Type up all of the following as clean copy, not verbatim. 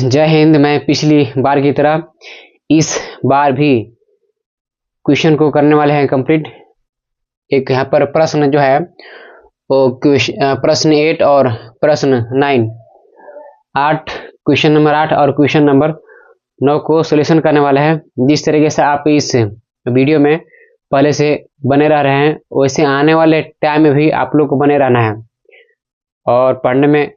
जय हिंद। मैं पिछली बार की तरह इस बार भी क्वेश्चन को करने वाले हैं कंप्लीट। एक यहाँ पर प्रश्न जो है वो प्रश्न 8 और प्रश्न 9, 8 क्वेश्चन नंबर 8 और क्वेश्चन नंबर 9 को सॉल्यूशन करने वाले हैं। जिस तरीके से आप इस वीडियो में पहले से बने रह रहे हैं वैसे आने वाले टाइम में भी आप लोग को बने रहना है और पढ़ने में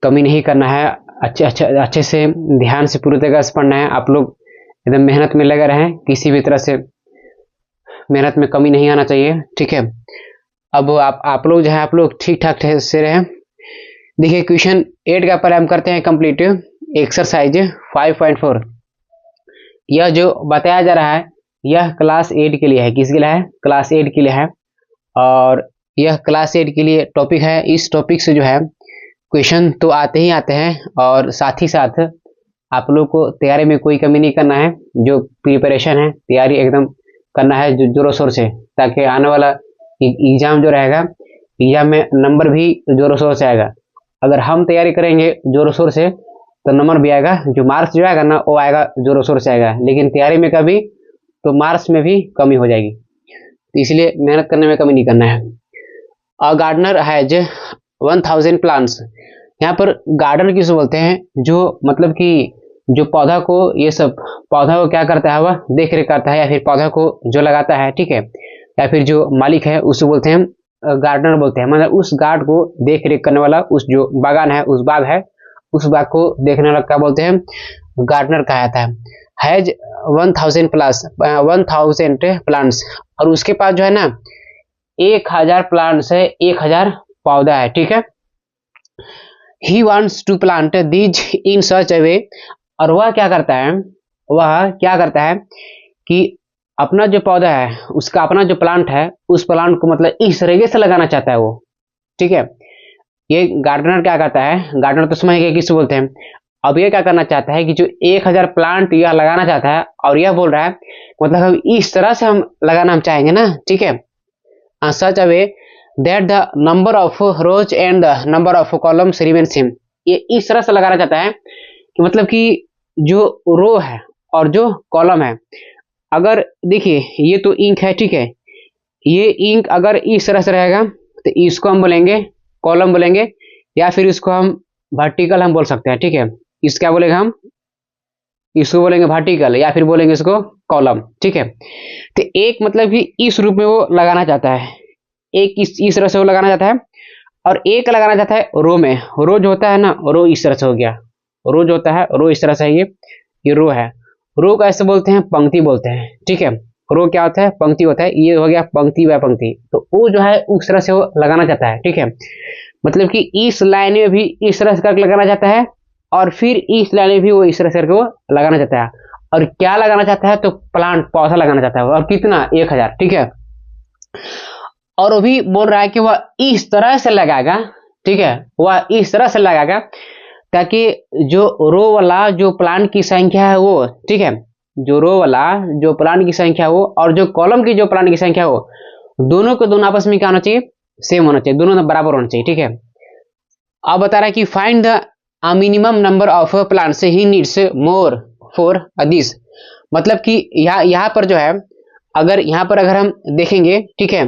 कमी नहीं करना है। अच्छे से ध्यान से पूरी तरह से पढ़ना है। आप लोग एकदम मेहनत में लगे रहें, किसी भी तरह से मेहनत में कमी नहीं आना चाहिए, ठीक है। अब आप लोग जो है आप लोग ठीक ठाक से रहें। देखिए क्वेश्चन 8 का पहले हम करते हैं कंप्लीट एक्सरसाइज 5.4। यह जो बताया जा रहा है यह क्लास 8 के लिए है। किसके लिए है? क्लास 8 के लिए है। और यह क्लास 8 के लिए टॉपिक है। इस टॉपिक से जो है क्वेश्चन तो आते ही आते हैं और साथ ही साथ आप लोग को तैयारी में कोई कमी नहीं करना है। जो प्रिपरेशन है तैयारी एकदम करना है जोरों शोर से, ताकि आने वाला एग्जाम जो रहेगा एग्जाम में नंबर भी जोरों शोर से आएगा। अगर हम तैयारी करेंगे जोरों शोर से तो नंबर भी आएगा, जो मार्क्स जो आएगा ना वो आएगा जोरों शोर से आएगा। लेकिन तैयारी में कभी तो मार्क्स में भी कमी हो जाएगी, तो इसलिए मेहनत करने में कमी नहीं करना है। A gardener has 1000 plants. यहाँ पर गार्डनर किसे बोलते हैं? जो मतलब कि जो पौधा को ये सब पौधा को क्या करता है, वह देख रेख करता है, या फिर पौधा को जो लगाता है, ठीक है, या फिर जो मालिक है उसे बोलते हैं गार्डनर बोलते हैं। मतलब उस गार्ड को देख रेख करने वाला, उस जो बागान है उस बाग है उस बाग को देखने वाला क्या बोलते हैं? गार्डनर कहा जाता है। हैज 1000 प्लांट्स, और उसके पास जो है ना 1000 प्लांट्स है, 1000 पौधा है, ठीक है। He wants to plant these in such a way, और वह क्या करता है कि अपना जो पौधा है उसका अपना जो प्लांट है उस प्लांट को मतलब इस तरीके से लगाना चाहता है वो, ठीक है। ये गार्डनर क्या करता है? गार्डनर तो समझ गए किसे बोलते हैं। अब ये क्या करना चाहता है कि जो 1000 प्लांट यह लगाना चाहता है, और यह बोल रहा है मतलब हम इस तरह से हम लगाना हम चाहेंगे ना, ठीक है। सच अ वे that the number of rows and the number of columns remain same। ये इस तरह से लगाना चाहता है कि मतलब कि जो रो है और जो कॉलम है, अगर देखिए ये तो इंक है, ठीक है, ये इंक अगर इस तरह से रहेगा तो इसको हम बोलेंगे कॉलम बोलेंगे, या फिर इसको हम वर्टिकल हम बोल सकते हैं, ठीक है। इस क्या बोलेंगे हम? इसको बोलेंगे वर्टिकल, या फिर बोलेंगे इसको कॉलम, ठीक है। तो एक मतलब कि इस रूप में वो लगाना चाहता है, एक इस तरह से वो लगाना चाहता है, और एक लगाना चाहता है रो में। रो जो होता है ना, रो इस तरह से हो गया, रो जो होता है रो इस तरह से है, ये रो है। रो को ऐसे बोलते हैं पंक्ति बोलते हैं, ठीक है। रो क्या होता है? पंक्ति होता है। ये हो गया पंक्ति व पंक्ति, तो वो जो है उस तरह से वो लगाना चाहता है, ठीक है। मतलब कि इस लाइन में भी इस तरह से करके लगाना चाहता है, और फिर इस लाइन में भी वो इस तरह से करके वो लगाना चाहता है। और क्या लगाना चाहता है? तो प्लांट पौधा लगाना चाहता है, और कितना? 1000, ठीक है। और वो भी बोल रहा है कि वह इस तरह से लगाएगा, ठीक है, वह इस तरह से लगाएगा ताकि जो रो वाला जो प्लांट की संख्या है वो, ठीक है, जो रो वाला जो प्लांट की संख्या हो और जो कॉलम की जो प्लांट की संख्या हो, दोनों को दोनों आपस में क्या होना चाहिए? सेम होना चाहिए, दोनों बराबर होना चाहिए, ठीक है। अब बता रहा है कि find the minimum number of plants he needs more for this. मतलब कि यहाँ पर जो है अगर यहाँ पर अगर हम देखेंगे, ठीक है,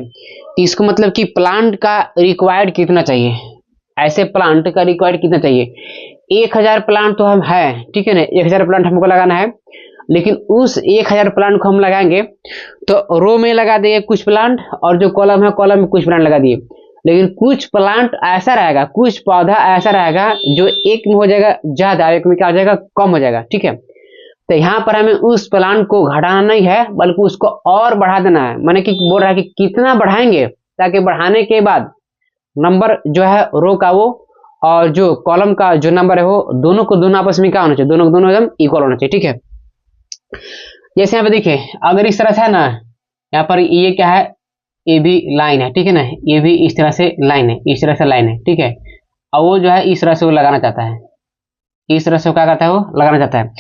इसको मतलब कि प्लांट का रिक्वायर्ड कितना चाहिए, ऐसे प्लांट का रिक्वायर्ड कितना चाहिए? 1000 प्लांट तो हम है, ठीक है ना, 1000 प्लांट हमको लगाना है। लेकिन उस 1000 प्लांट को हम लगाएंगे तो रो में लगा दिए कुछ प्लांट, और जो कॉलम है कॉलम में कुछ प्लांट लगा दिए। लेकिन कुछ प्लांट ऐसा रहेगा, कुछ पौधा ऐसा रहेगा जो एक में हो जाएगा ज्यादा, एक में क्या हो जाएगा? कम हो जाएगा, ठीक है। तो यहाँ पर हमें उस प्लांट को घटाना नहीं है बल्कि उसको और बढ़ा देना है। माने कि बोल रहा है कि कितना बढ़ाएंगे, ताकि बढ़ाने के बाद नंबर जो है रो का वो और जो कॉलम का जो नंबर है वो दोनों को दोनों आपस में क्या होना चाहिए? दोनों को दोनों एकदम इक्वल होना चाहिए, ठीक है। जैसे यहाँ पे देखिए अगर इस तरह से है ना, यहाँ पर ये क्या है? ये भी लाइन है, ठीक है ना, ये भी इस तरह से लाइन है, इस तरह से लाइन है, ठीक है। और वो जो है इस तरह से वो लगाना चाहता है, इस तरह से क्या करता है? वो लगाना चाहता है।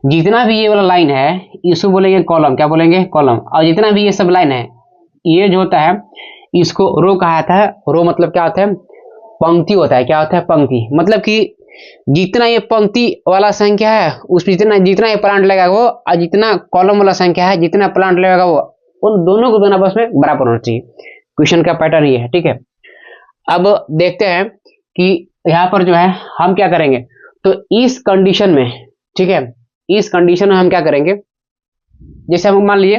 जितना भी ये वाला लाइन है इसको बोलेंगे कॉलम, क्या बोलेंगे? कॉलम। और जितना भी ये सब लाइन है ये जो होता है इसको रो कहा जाता है। रो मतलब क्या होता है? पंक्ति होता है। क्या होता है? पंक्ति। मतलब कि जितना ये पंक्ति वाला संख्या है उस जितना ये प्लांट लगेगा वो, और जितना कॉलम वाला संख्या है जितना प्लांट लगेगा वो, उन दोनों को दोनों आपस में बराबर होना चाहिए। क्वेश्चन का पैटर्न ये है, ठीक है। अब देखते हैं कि यहाँ पर जो है हम क्या करेंगे। तो इस कंडीशन में, ठीक है, इस कंडीशन में हम क्या करेंगे, जैसे हम मान लिए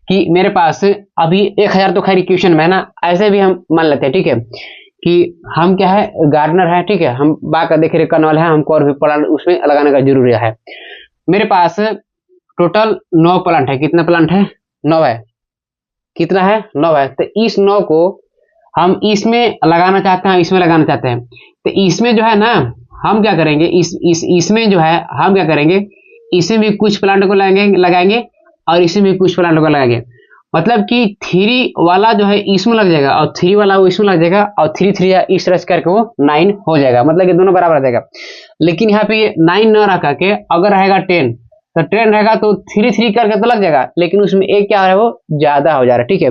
कि मेरे पास अभी 1000 तो खैर इक्वेशन में है ना, ऐसे भी हम मान लेते हैं, ठीक है, कि हम क्या है गार्डनर है, ठीक है, हम बाग का देख रेख करने वाले हैं, हमको और भी प्लांट उसमें लगाने का जरूरी है। मेरे पास टोटल 9 प्लांट है। कितना प्लांट है? 9 है। कितना है? 9 है। तो इस 9 को हम इसमें लगाना चाहते हैं, इसमें लगाना चाहते हैं। तो इसमें जो है ना हम क्या करेंगे, इसमें जो है हम क्या करेंगे, इसमें भी कुछ प्लांट को लगाएंगे और इसमें भी कुछ प्लांट को लगाएंगे। मतलब कि 3 वाला जो है इसमें लग जाएगा और 3 वाला वो इसमें लग जाएगा और 3 3 इस तरह से करके वो 9 हो जाएगा। मतलब कि दोनों बराबर आ जाएगा। लेकिन यहाँ पे 9 न रख के अगर रहेगा 10, तो 10 रहेगा तो 3 3 करके तो लग जाएगा, लेकिन उसमें एक क्या हो रहा है, वो ज्यादा हो जा रहा है, ठीक है।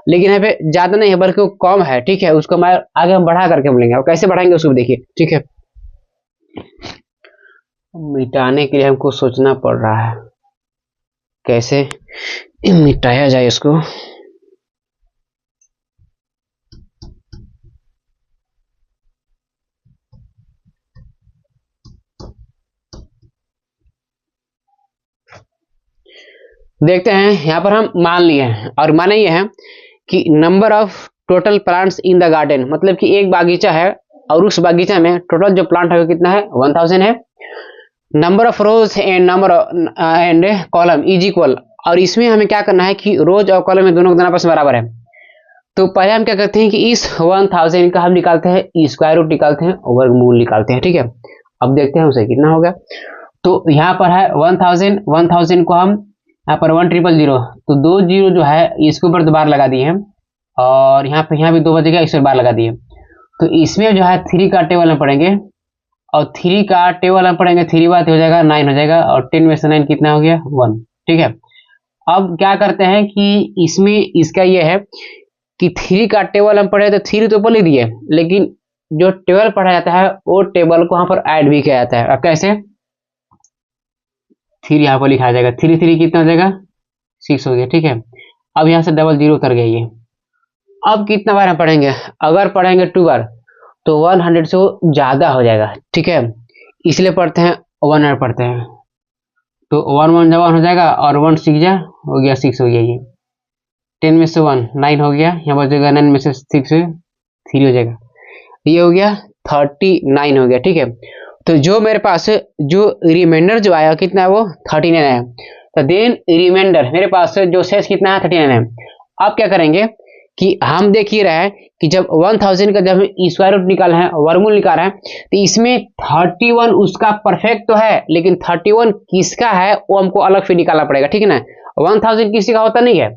लेकिन यहाँ पे ज्यादा नहीं है बल्कि वो कम है, ठीक है। उसको मैं आगे हम बढ़ा करके बोलेंगे, और कैसे बढ़ाएंगे उसको देखिए, ठीक है। मिटाने के लिए हमको सोचना पड़ रहा है कैसे मिटाया जाए इसको। देखते हैं, यहां पर हम मान लिए हैं और माने ये है कि number of total plants in the garden, मतलब कि एक बागीचा है और उस बागीचा में टोटल जो प्लांट है वो कितना है, 1000 है। Number of rose and number and column is equal, और इसमें हमें क्या करना है कि रोज और कॉलम में दोनों आपस में बराबर है। तो पहले हम क्या करते हैं कि इस 1000 का हम निकालते हैं स्क्वायर रूट निकालते हैं, वर्गमूल निकालते हैं, ठीक है। अब देखते हैं उसे कितना होगा। तो यहाँ पर है 1000 को हम यहाँ पर 1000, तो 2 जीरो जो है इसके ऊपर 2 बार लगा दिए हैं, और यहाँ भी 2 बजेगा, इस पर बार लगा दिए। तो इसमें जो है 3 का टेबल में पढ़ेंगे, और 3 का टेबल में पढ़ेंगे, 3 बात हो जाएगा 9 हो जाएगा, और 10 में से 9 कितना हो गया, 1, ठीक है। अब क्या करते हैं कि इसमें इसका ये है कि 3 का टेबल हम पढ़े तो 3 तो ऊपर लिख दिए, लेकिन जो टेबल पढ़ा जाता है वो टेबल को वहां पर ऐड भी किया जाता है। अब कैसे, 3 यहाँ पर लिखा जाएगा, 3 3 कितना हो जाएगा, 6 हो गया, ठीक है। अब यहाँ से डबल जीरो कर गया ये। अब कितना बार हम पढ़ेंगे, अगर पढ़ेंगे 2 बार तो 100 से वो ज्यादा हो जाएगा, ठीक है। इसलिए पढ़ते हैं 100 पढ़ते हैं, तो 1 1 जा 1 हो जाएगा, और 1 6 जा हो गया 6 हो गया ये। 10 में से 1 9 हो गया, यहाँ बचेगा 9 में से 6 3 हो जाएगा, ये हो गया 39 हो गया, ठीक है। तो जो मेरे पास जो रिमाइंडर जो आया कितना है, वो 39 है। तो देन रिमाइंडर मेरे पास जो शेष कितना है, 39 है। अब क्या करेंगे कि हम देख ही रहे हैं कि जब 1000 का जब स्क्वायर रूट निकाल है, वर्गमूल निकाल है, तो इसमें 31 उसका परफेक्ट तो है, लेकिन 31 किसका है वो हमको अलग से निकालना पड़ेगा, ठीक है ना। 1000 किसी का होता नहीं है,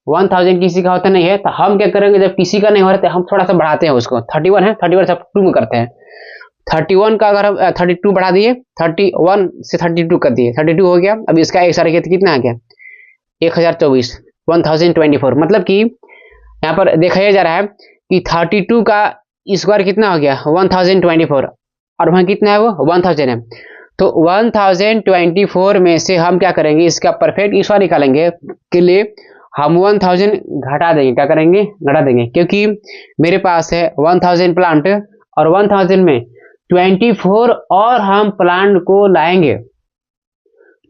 1000 किसी का होता नहीं है। तो हम क्या करेंगे, जब किसी का नहीं हो रहा तो हम थोड़ा सा बढ़ाते हैं उसको। 31 है, 31 सब 2 में करते हैं। 31 का अगर हम 32 बढ़ा दिए, 31 से 32 कर दिए, 32 हो गया। अब इसका एक सारे कितना आ गया, 1024, 1024। मतलब कि यहाँ पर देखा जा रहा है कि 32 का स्क्वायर कितना हो गया, 1024, और वहां कितना है, वो 1000 है। तो 1024 में से हम क्या करेंगे, इसका परफेक्ट स्क्वायर निकालेंगे के लिए हम 1000 घटा देंगे। क्या करेंगे, घटा देंगे, क्योंकि मेरे पास है 1000 प्लांट, और 1000 में 24 और हम प्लांट को लाएंगे,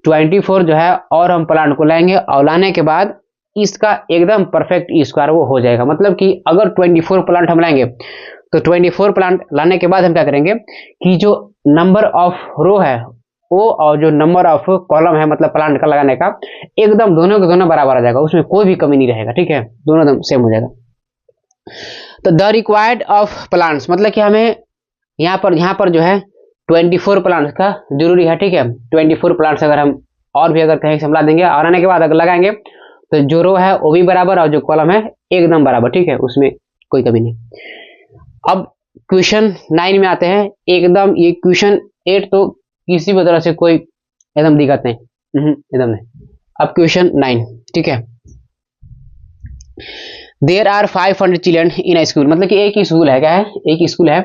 24 जो है और हम प्लांट को लाएंगे, और लाने के बाद इसका एकदम परफेक्ट स्क्वायर वो हो जाएगा। मतलब कि अगर 24 प्लांट हम लाएंगे तो 24 प्लांट लाने के बाद हम क्या करेंगे कि जो नंबर ऑफ रो है वो, और जो नंबर ऑफ कॉलम है मतलब प्लांट का लगाने का, एकदम दोनों के दोनों बराबर आ जाएगा, उसमें कोई भी कमी नहीं रहेगा, ठीक है, दोनों एकदम सेम हो जाएगा। तो द रिक्वायर्ड ऑफ प्लांट्स, मतलब कि हमें यहाँ पर जो है 24 प्लांट्स का जरूरी है, ठीक है। 24 प्लांट्स अगर हम और भी अगर कहीं से ला देंगे और आने के बाद अगर लगाएंगे तो जो रो है वो भी बराबर और जो कॉलम है एकदम बराबर, ठीक है, उसमें कोई कमी नहीं। अब क्वेश्चन 9 में आते हैं। एकदम ये क्वेश्चन 8 तो किसी भी तरह से कोई एकदम दिक्कत नहीं, एकदम नहीं। अब क्वेश्चन 9, ठीक है। There are 500 children in a school, मतलब कि एक ही स्कूल है, क्या है, एक ही स्कूल है,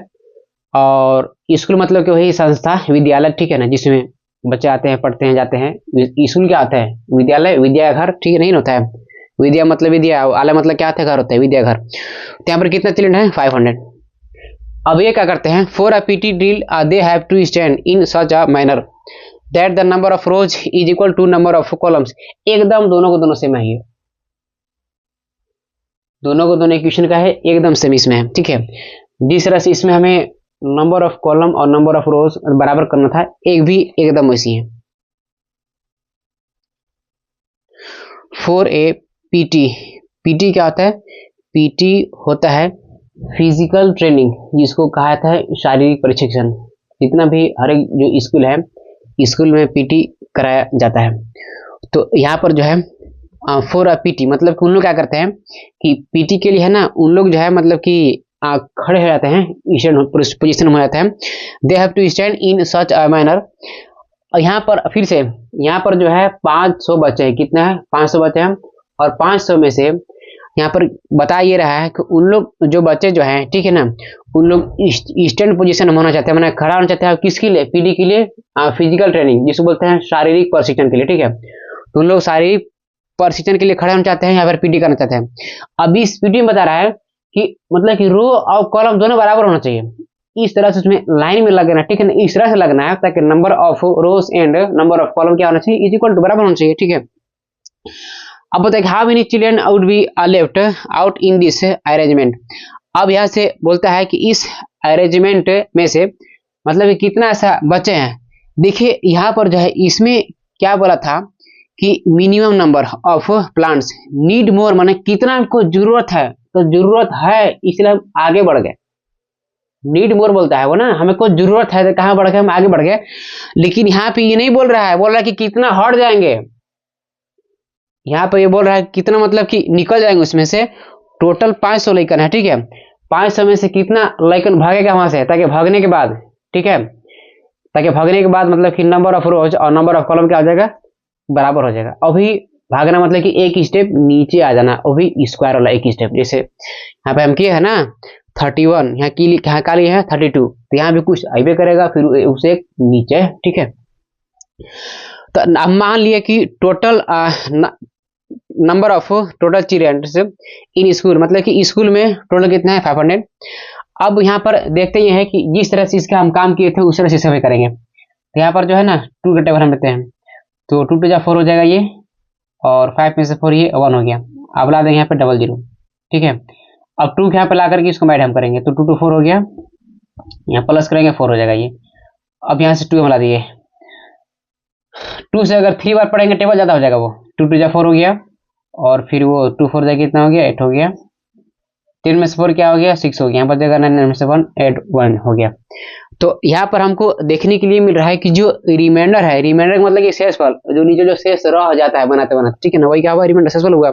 और स्कूल मतलब कि वही संस्था, विद्यालय, ठीक है ना, जिसमें बच्चे आते हैं, पढ़ते हैं, जाते हैं। स्कूल क्या होता है? विद्यालय, विद्या घर, ठीक है, नहीं होता है। विद्या मतलब विद्या, आला मतलब क्या होता है? घर होता है, विद्या घर। तो यहाँ पर कितना चिल्ड्रन है? 500। अब ये क्या करते हैं? For a PT drill they have to stand in such a manner that the number of rows is equal to number of columns. एकदम दोनों को दोनों सेम है, ये दोनों को दोनों इक्वेशन का है, एकदम सेम इसमें है, ठीक है। जिस तरह से इसमें हमें नंबर ऑफ कॉलम और नंबर ऑफ रोज बराबर करना था, एक भी एकदम वैसी है। फॉर ए पीटी, पीटी क्या होता है? पीटी होता है फिजिकल ट्रेनिंग, जिसको कहा था शारीरिक प्रशिक्षण। जितना भी हर एक जो स्कूल है, स्कूल में पीटी कराया जाता है। तो यहाँ पर जो है फॉर अ पीटी मतलब कि उन लोग क्या करते हैं कि पीटी के लिए है ना, उन लोग जो है मतलब कि खड़े हो जाते हैं, पोजीशन में हो जाते हैं। They have to stand in such a manner. और यहाँ पर फिर से, यहाँ पर जो है 500 बच्चे हैं। कितना है? 500 बच्चे हैं। और 500 में से यहाँ पर बता ये रहा है कि उन लोग जो बच्चे जो हैं, ठीक है ना, उन लोग स्टैंड पोजीशन में होना चाहते हैं, मैंने खड़ा होना चाहते हैं। किसके लिए? पीटी के लिए, फिजिकल ट्रेनिंग, जिसको बोलते हैं शारीरिक प्रशिक्षण के लिए, ठीक है। तो उन लोग शारीरिक प्रशिक्षण के लिए खड़े होना चाहते हैं या फिर पीटी करना चाहते हैं। अभी इस पीटी में बता रहा है कि मतलब कि रो और कॉलम दोनों बराबर होना चाहिए। इस तरह से उसमें लाइन में लगना, ठीक है ना, इस तरह से लगना है ताकि number of rose and number of column क्या होना चाहिए? इज इक्वल टू, बराबर होना चाहिए, ठीक है। अब बताइए how many children out be left out in this arrangement. अब यहाँ से बोलता है कि इस अरेंजमेंट में से मतलब कि कितना ऐसा बचे हैं। देखिए यहाँ पर जो है इसमें क्या बोला था कि minimum number of plants need more, माने कितना को जरूरत है, तो जरूरत है इसलिए हम आगे बढ़ गए। नीड मोर बोलता है वो ना, हमें को जरूरत है तो कहाँ बढ़ गए? हम आगे बढ़ गए। लेकिन यहाँ पे ये नहीं बोल रहा है, बोल रहा है कि कितना हट जाएंगे। यहाँ पे ये बोल रहा है कितना, मतलब कि निकल जाएंगे उसमें से। टोटल 500 लैकन है, ठीक है। 500 में से कितना लैकन भागेगा वहां से, ताकि भागने के बाद, ठीक है, ताकि भागने के बाद मतलब कि नंबर ऑफ रोज और नंबर ऑफ कॉलम क्या हो जाएगा? बराबर हो जाएगा। अभी भागना मतलब कि एक स्टेप नीचे आ जाना, अभी स्क्वायर वाला एक स्टेप। जैसे यहाँ पे हम किए है ना 31, यहाँ की यहाँ का लिए है 32, तो यहाँ भी कुछ आइबे करेगा, फिर उसे नीचे, ठीक है। तो अब मान लिया कि total number of total childrens in school, मतलब कि स्कूल में टोटल कितना है? 500। अब यहाँ पर देखते ही है कि जिस तरह से इसका हम काम किए थे उस तरह से सभी करेंगे। तो यहाँ पर जो है ना 2 का टेबल हम लेते हैं, तो 2 टू 4 हो जाएगा ये, और 5 में से 4 ये 1 हो गया। अब ला देंगे यहाँ पे 00, ठीक है। अब 2 यहाँ पे ला करके इसको ऐड हम करेंगे, तो 2 टू 4 हो गया, यहाँ प्लस करेंगे 4 हो जाएगा ये। अब यहाँ से 2 हम ला दिए, 2 से अगर 3 बार पढ़ेंगे टेबल ज्यादा हो जाएगा, वो 2 टू 4 हो गया, और फिर वो 2 4 जाएगा, कितना हो गया? 8 हो गया। 3 में से 4 क्या हो गया? 6 हो गया। यहाँ पर जगह 9 में से 1 8 1 हो गया। तो यहाँ पर हमको देखने के लिए मिल रहा है कि जो रिमाइंडर है, रिमाइंडर मतलब कि शेषफल, जो नीचे जो शेष रह जाता है बनाते बनाते, ठीक है ना, वही क्या हुआ? रिमाइंडर, शेषफल हुआ।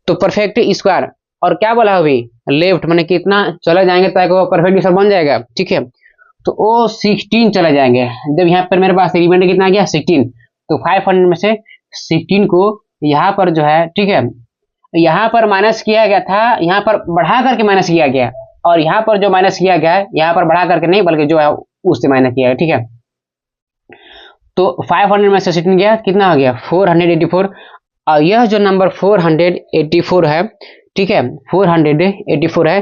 तो परफेक्ट स्क्वायर, और क्या बोला अभी? लेफ्ट, माने कितना चले जाएंगे ताकि वो परफेक्ट स्क्वायर बन जाएगा, ठीक है। तो वो 16 चले जाएंगे। जब यहाँ पर मेरे पास रिमाइंडर कितना आ गया? 16। तो 500 में से 16 को यहाँ पर जो है, ठीक है, यहाँ पर माइनस किया गया था, यहाँ पर बढ़ा करके माइनस किया गया, और यहाँ पर जो माइनस किया गया है यहाँ पर बढ़ा करके नहीं, बल्कि जो है उससे माइनस किया गया, ठीक है। तो 500 में से 16 गया, कितना हो गया? 484। और यह जो नंबर 484 है, ठीक है, 484 है,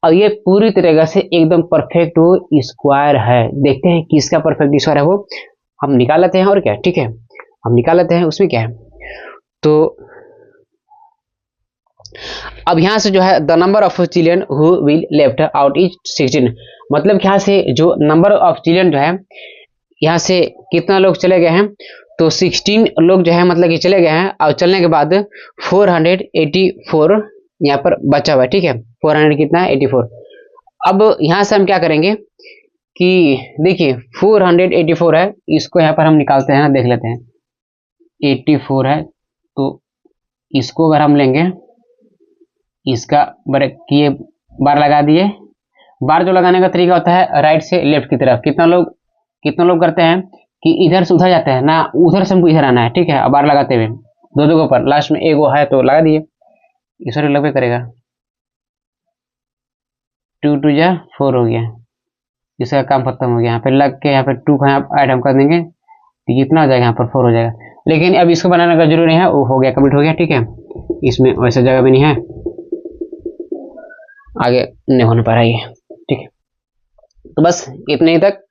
और ये पूरी तरीके से एकदम परफेक्ट वो स्क्वायर है। देखते हैं किसका परफेक्ट स्क्वायर है, वो हम निकाल लेते हैं, और क्या, ठीक है, हम निकाल लेते हैं, उसमें क्या है। तो अब यहाँ से जो है the number of children who will left out is 16, मतलब यहाँ से जो नंबर ऑफ चिल्ड्रन जो है, यहाँ से कितना लोग चले गए हैं? तो 16 लोग जो है मतलब कि चले गए हैं, और चलने के बाद 484 यहाँ पर बचा हुआ है, ठीक है। 400 कितना है? 84। अब यहाँ से हम क्या करेंगे कि देखिए 484 है, इसको यहाँ पर हम निकालते हैं ना, देख लेते हैं। 84 है, तो इसको अगर हम लेंगे, इसका किए बार लगा दिए। बार जो लगाने का तरीका होता है राइट से लेफ्ट की तरफ। कितना लोग करते हैं कि इधर से उधर जाते हैं ना, उधर से हमको इधर आना है, ठीक है। अब बार लगाते हुए दो के ऊपर, लास्ट में एगो है तो लगा दिए, इस लगभग करेगा। 2 टू 4 हो गया, इसका काम खत्म हो गया। यहाँ पे लग के यहाँ पे 2 का ऐड हम कर देंगे तो कितना हो जाएगा, यहाँ पर 4 हो जाएगा। लेकिन अब इसको बनाने का जरूरी नहीं है, वो हो गया, कंप्लीट हो गया, ठीक है। इसमें वैसा जगह भी नहीं है, आगे नहीं होने पा रहा है, ठीक है। तो बस इतने ही तक।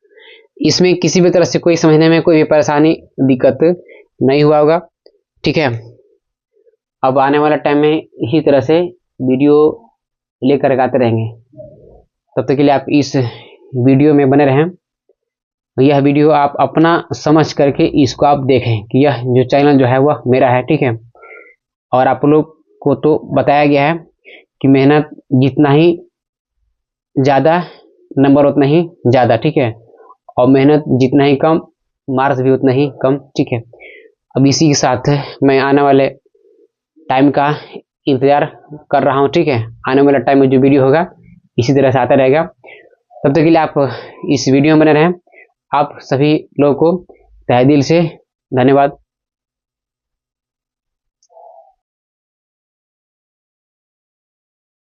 इसमें किसी भी तरह से कोई समझने में कोई भी परेशानी दिक्कत नहीं हुआ होगा, ठीक है। अब आने वाला टाइम में इसी तरह से वीडियो लेकर आते रहेंगे। तब तक के लिए आप इस वीडियो में बने रहें। यह वीडियो आप अपना समझ करके इसको आप देखें कि यह जो चैनल जो है वह मेरा है, ठीक है। और आप लोग को तो बताया गया है कि मेहनत जितना ही ज़्यादा, नंबर उतना ही ज़्यादा, ठीक है। और मेहनत जितना ही कम, मार्क्स भी उतना ही कम, ठीक है। अब इसी के साथ मैं आने वाले टाइम का इंतज़ार कर रहा हूँ, ठीक है। आने वाला टाइम में जो वीडियो होगा इसी तरह से आता रहेगा। तब तक के लिए आप इस वीडियो में बने रहें। आप सभी लोगों को तहे दिल से धन्यवाद।